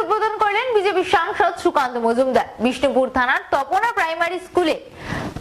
উদ্বোধন করলেন বিজেপি সাংসদ সুকান্ত মজুমদার। বিষ্ণুপুর থানার তপনা প্রাইমারি স্কুলে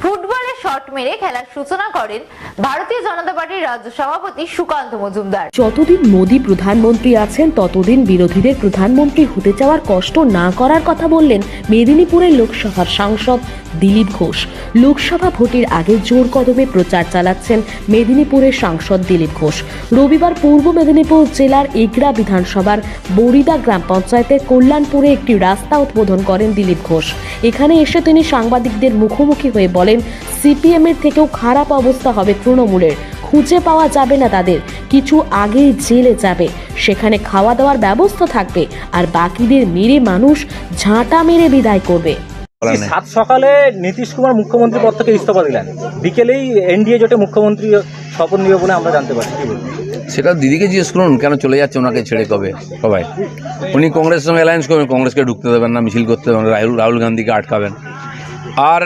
ফুটবলে শট মেরে খেলার সূচনা করেন ভারতীয় জনতা পার্টির রাজ্য সভাপতি সুকান্ত মজুমদার। যতদিন মোদী প্রধানমন্ত্রী আছেন ততদিন বিরোধীদের প্রধানমন্ত্রী হতে যাওয়ার কষ্ট না করার কথা বললেন মেদিনীপুরের লোকসভার সাংসদ দিলীপ ঘোষ। লোকসভা ভোটের আগে জোর কদমে প্রচার চালাচ্ছেন মেদিনীপুরের সাংসদ দিলীপ ঘোষ। রবিবার পূর্ব মেদিনীপুর জেলার এগরা বিধানসভার বরিদা গ্রাম পঞ্চায়েতের কল্যাণপুরে একটি রাস্তা উদ্বোধন করেন দিলীপ ঘোষ। এখানে এসে তিনি সাংবাদিকদের মুখোমুখি হয়ে বলেন, সিপিএম এর থেকেও খারাপ অবস্থা হবে তৃণমূলের, খুঁজে পাওয়া যাবে না তাদের, কিছু আগেই জেলে যাবে, সেখানে খাওয়া দাওয়ার ব্যবস্থা থাকবে, আর বাকিদের মেরে মানুষ ঝাঁটা মেরে বিদায় করবে। সাত সকালে নীতিশ কুমার মুখ্যমন্ত্রী পদ থেকে ইস্তফা দিলেন, বিকেলেই এনডিএ জোটে মুখ্যমন্ত্রী শপথ নেবে বলে আমরা জানতে পারি। কি বলবেন? সেটা দিদিকে জিজ্ঞেস করুন, কেন চলে যাচ্ছে ওনাকে ছেড়ে কবে সবাই। উনি কংগ্রেসের সঙ্গে অ্যালায়েন্স করবেন, কংগ্রেসকে ঢুকতে দেবেন না, মিছিল করতে দেবেন, রাহুল গান্ধীকে আটকাবেন। আর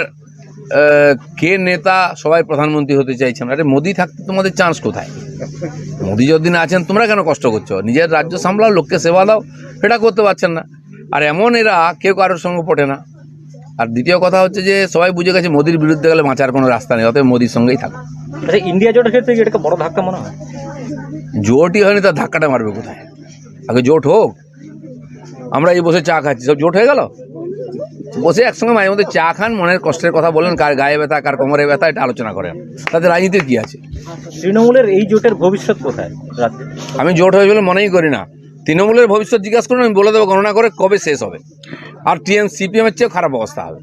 কে নেতা সবাই প্রধানমন্ত্রী হতে চাইছেন? আরে মোদি থাকতে তোমাদের চান্স কোথায়? মোদি যতদিন আছেন তোমরা কেন কষ্ট করছো? নিজের রাজ্য সামলাও, লোককে সেবা দাও, সেটা করতে পারছেন না। আর এমন এরা কেউ কারোর সঙ্গে পটে না। আর দ্বিতীয় কথা হচ্ছে যে সবাই বুঝে গেছে মোদির বিরুদ্ধে গেলে বাঁচার কোনো রাস্তা নেই, অতএব মোদির সঙ্গেই থাকো। আচ্ছা, ইন্ডিয়া জোটের ক্ষেত্রে এটাকে বড় ধাক্কা মনে হয়? জোটই হয়নি, তার ধাক্কাটা মারবে কোথায়? আগে জোট হোক। আমরা এই বসে চা খাচ্ছি, সব জোট হয়ে গেল? বসে একসঙ্গে মাঝে মধ্যে চা খান, মনের কষ্টের কথা বলেন, কার গায়ে ব্যথা কার কোমরে ব্যথা, এটা আলোচনা করেন। তাতে রাজনীতির কী আছে? তৃণমূলের এই জোটের ভবিষ্যৎ কোথায়? আমি জোট হয়ে বলে মনেই করি না। তৃণমূলের ভবিষ্যৎ জিজ্ঞাসা করুন, আমি বলে দেবো গণনা করে কবে শেষ হবে। আর সিপিএমের চেয়েও খারাপ অবস্থা হবে।